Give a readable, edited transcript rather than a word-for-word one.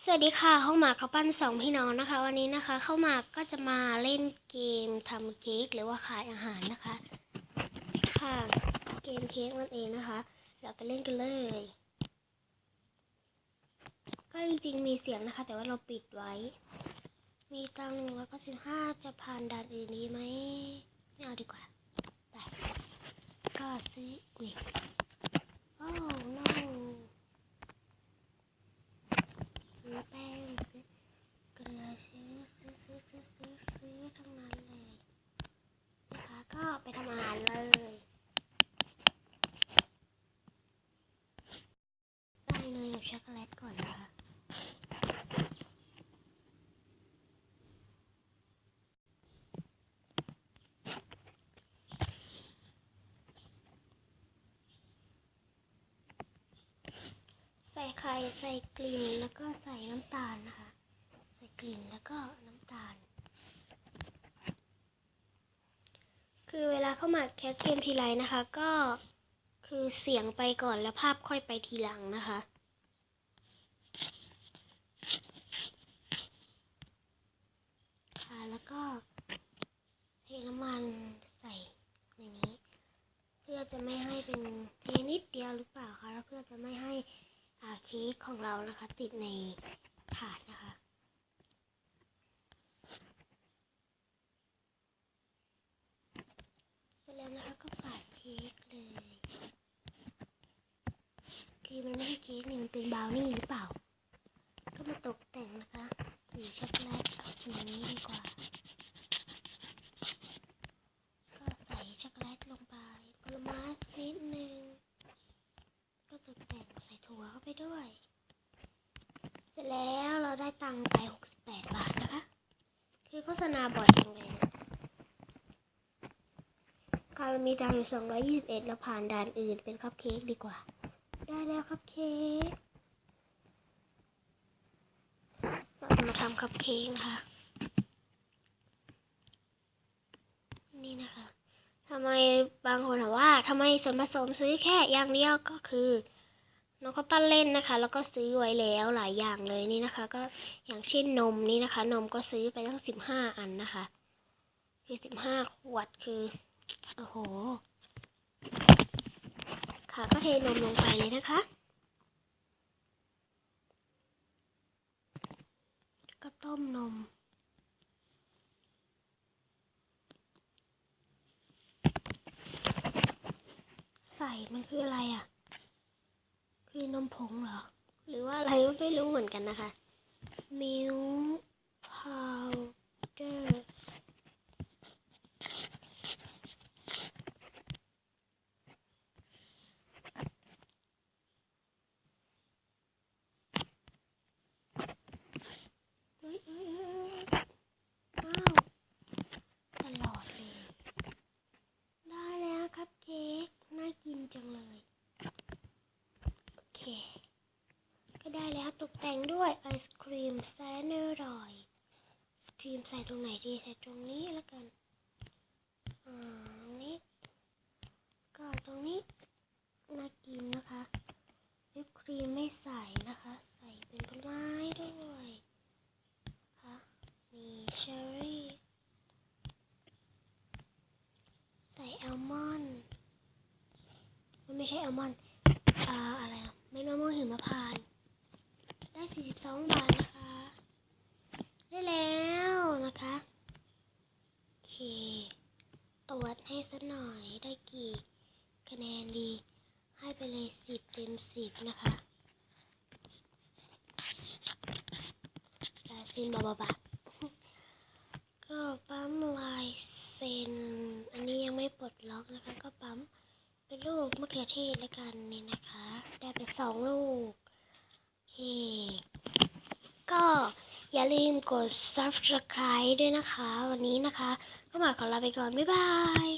สวัสดีค่ะข้าวหมากข้าวปั้นสองพี่น้องนะคะวันนี้นะคะข้าวหมากก็จะมาเล่นเกมทำเค้กหรือว่าขายอาหารนะคะค่ะเกมเค้กนั่นเองนะคะเราไปเล่นกันเลยก็จริงๆมีเสียงนะคะแต่ว่าเราปิดไว้มีตังค์195จะผ่านด่านอื่นดีไหมไม่เอาดีกว่าไปก็ซื้อโอ้ no ซื้อแป้งซื้อเกลือซื้อทั้งนั้นเลยนะคะก็ไปทำอาหารเลยใส่เนยกับช็อกโกแลตก่อนนะคะใส่ไข่ใส่กลิ่นแล้วก็ใส่น้ำตาลนะคะใส่กลิ่นแล้วก็น้ำตาลคือเวลาเข้ามาแคสเกมทีไรนะคะก็คือเสียงไปก่อนแล้วภาพค่อยไปทีหลังนะคะค่ะแล้วก็เทน้ำมันใส่ในนี้เพื่อจะไม่ให้เป็นเทนิดเดียวหรือเปล่าคะแล้วเพื่อจะไม่ให้เค้กของเรานะคะติดในถาดนะคะเสร็จแล้วนะคะก็ปาดเค้กเลยคือมันไม่ใช่เค้กนี่มันเป็นบราวนี่หรือเปล่าก็มาตกแต่งนะคะสีช็อกโกแลตเอาสีนี้ดีกว่าก็ใส่ช็อกโกแลตลงไปผลไม้นิดนึงก็ตกแต่งใส่ถั่วเข้าไปด้วยเสร็จแล้วเราได้ตังค์ไป68 บาทนะคะคือโฆษณาบ่อยจังเลยนะการมีตังค์อยู่221แล้วผ่านด่านอื่นเป็นคัพเค้กดีกว่าได้แล้วคัพเค้กเราจะมาทำคัพเค้กนะคะนี่นะคะทำไมบางคนถามว่าทำไมส่วนผสมซื้อแค่อย่างเดียวก็คือน้องก็ปั้นเล่นนะคะแล้วก็ซื้อไว้แล้วหลายอย่างเลยนี่นะคะก็อย่างเช่นนมนี่นะคะนมก็ซื้อไปทั้ง15 อันนะคะคือ15 ขวดคือโอ้โหค่ะก็เทนมลงไปเลยนะคะก็ต้มนมใส่มันคืออะไรอ่ะคือนมผงเหรอหรือว่าอะไรไม่รู้เหมือนกันนะคะมิลค์พาวเดอร์อ้าวตลอดเลยได้แล้วครับเค้กน่ากินจังเลยโอเคก็ได้แล้วตกแต่งด้วยไอศครีมแสนอร่อยไอศครีมใส่ตรงไหนดีใส่ตรงนี้แล้วกันนี่ก็ตรงนี้น่ากินนะคะวิปครีมไม่ใส่นะคะใส่เป็นผลไม้ด้วยค่ะมีเชอร์รี่ใส่อัลมอนด์มันไม่ใช่อัลมอนด์อะไรเม็ดมะม่วงหิมพานต์ได้42 บาทนะคะได้แล้วนะคะโอเคตรวจให้สักหน่อยได้กี่คะแนนดีให้ไปเลย10 เต็ม 10นะคะเซ็นบาก็ปั๊มลายเซ็นอันนี้ยังไม่ปลดล็อกนะคะก็ปั๊มเป็นรูปมะเขือเทศแล้วกันนี่นะคะได้ไป2 ลูกโอเคก็อย่าลืมกด subscribe ด้วยนะคะวันนี้นะคะก็มาขอลาไปก่อนบ๊ายบาย